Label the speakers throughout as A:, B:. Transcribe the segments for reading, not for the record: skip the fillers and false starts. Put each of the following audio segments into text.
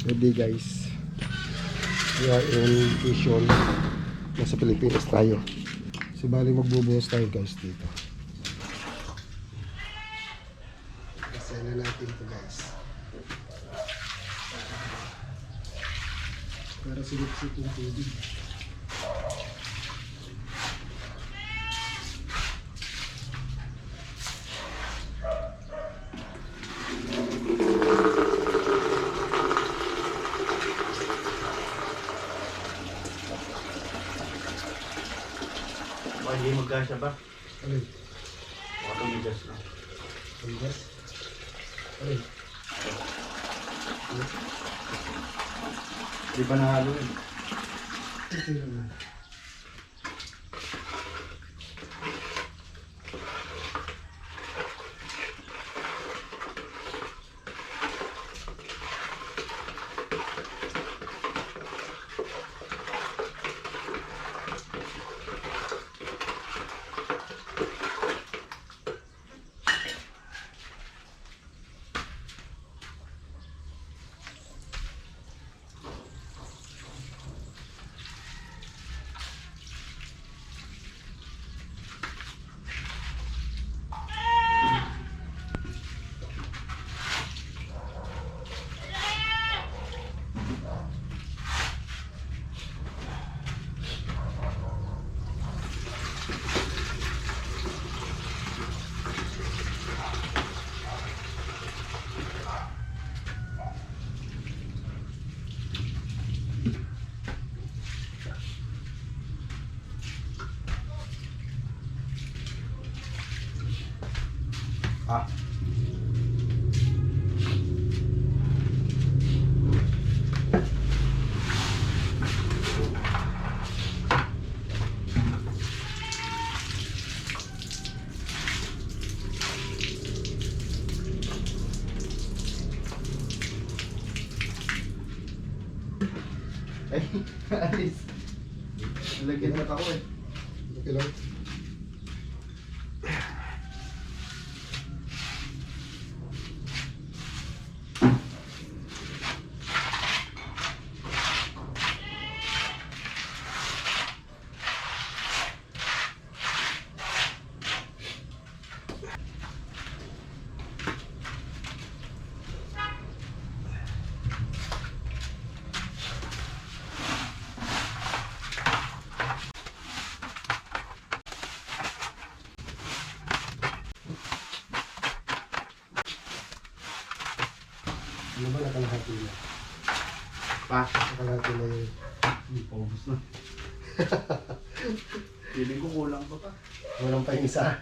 A: Good day guys. We are in Quezon. Nasa Pilipinas tayo. So bali magbubuhos tayo guys dito. Kasi na natin ito guys. Para silip-silip yung tubig.
B: Hindi magkasya ba?
A: Alin?
B: Baka tumigas na.
A: Tumigas? Alin?
B: Hindi pa nahalo yun.
A: Ito yun.
B: Ah. Ay, alis. Nalagyan na ako eh.
A: Okay lang. Ano ba nakalahati na?
B: Pa?
A: Nakalahati na yun.
B: Hindi pa ubos na. Feeling ko kulang pa pa.
A: Walang pa yung isa.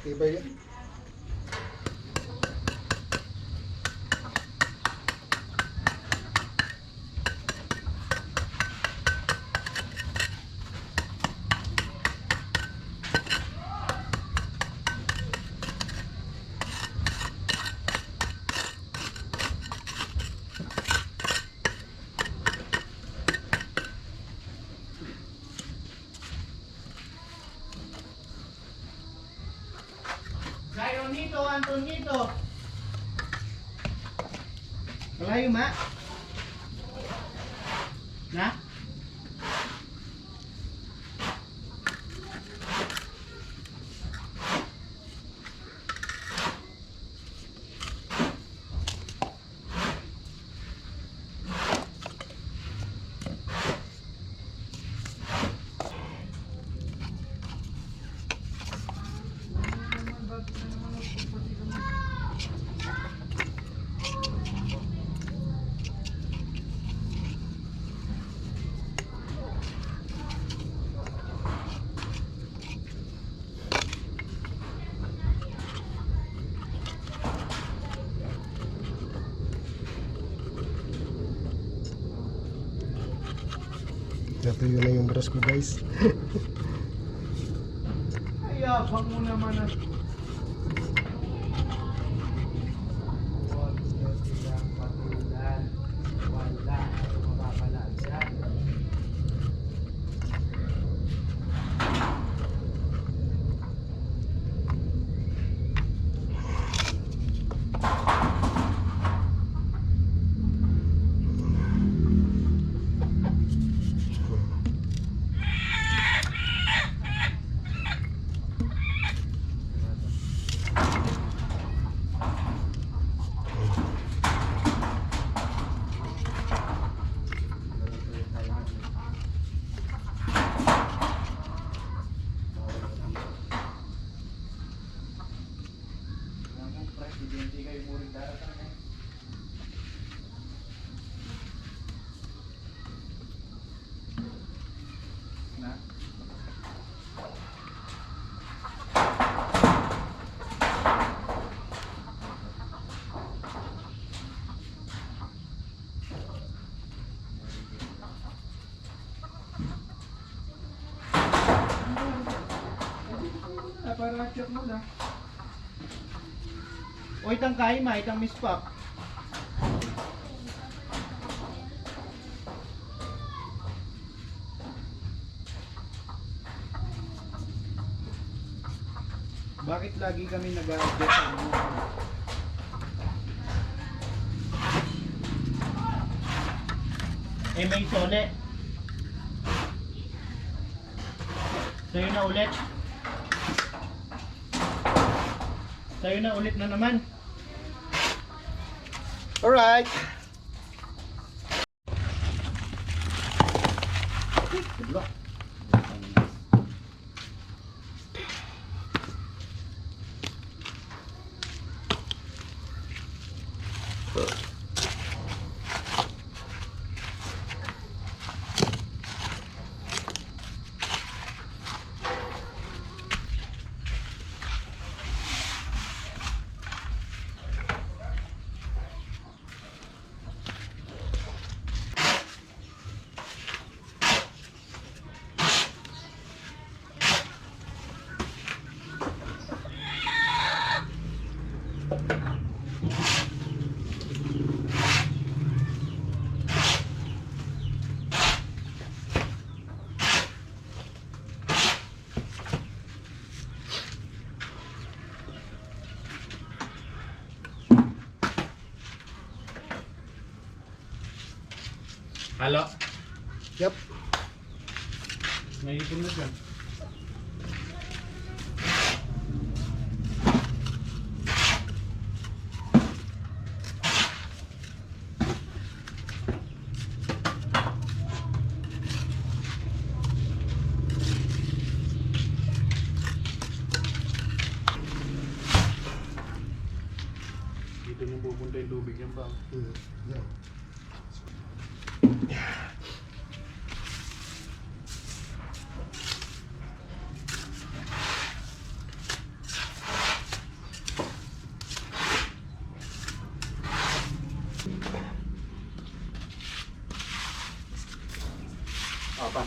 A: Tibay yan.
C: Antonito, Antonito. Malayo, Ma? Na?
A: Natuyo na yung brush ko, guys.
C: Ay, abang mo naman ah. Huwag nyo silang patulan. Wala kayo mapapala dyan. Presidente kayo mo rin daratan eh. Na? Para check mo na. O itang kain ma, itang mispak. Bakit lagi kami nag-adjust sa ano? Eh may sole. Sa'yo na ulit. Sa'yo na ulit na naman.
A: Alright.
B: Halo?
A: Yep.
B: Naipon na dyan. Dito nang pupunta yung tubig yan pa.
A: Yan.
B: Apa?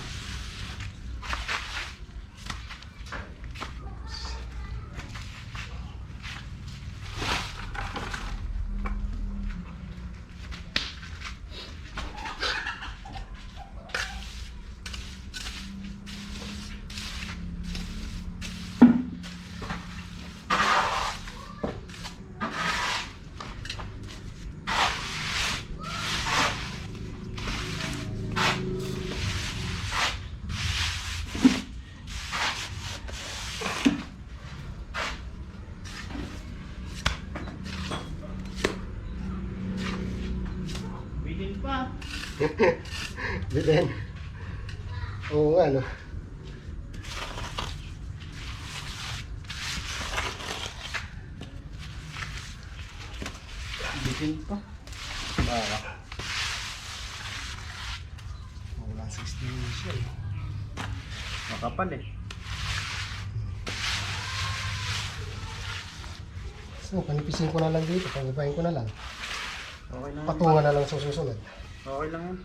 C: Bilin pa.
A: Bitin. Oo nga, no?
B: Bitin pa.
A: Baka. Wala 16 siya eh.
B: Makapal eh.
A: So, panipisin ko na lang dito. Pangipahin ko na lang.
B: Okay lang.
A: Patungan na lang sa susunod.
B: Okay lang yan.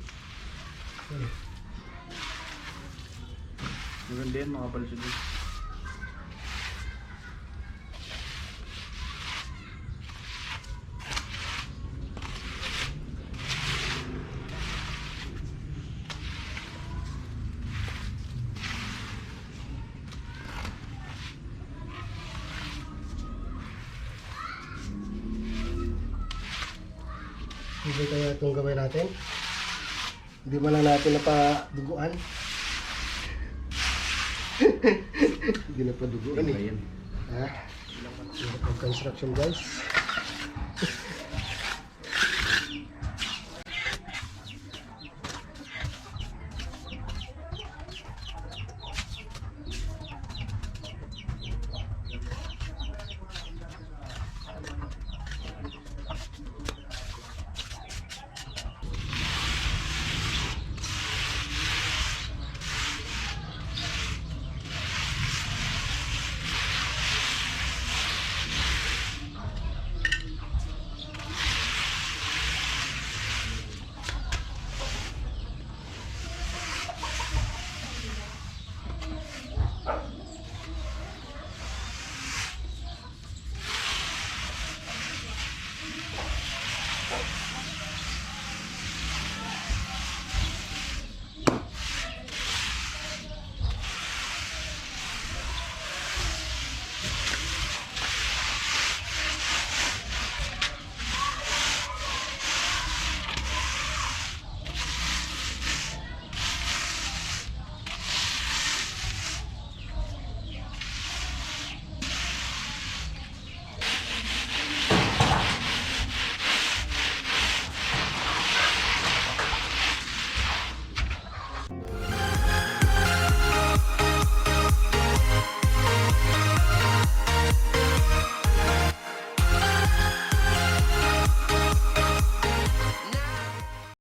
B: Maganda yan, makapal siya dito.
A: Hindi kaya itong gawin natin. Hindi mo lang natin napaduguan. Hindi napaduguan eh.
B: Ayan.
A: Ha? Construction guys.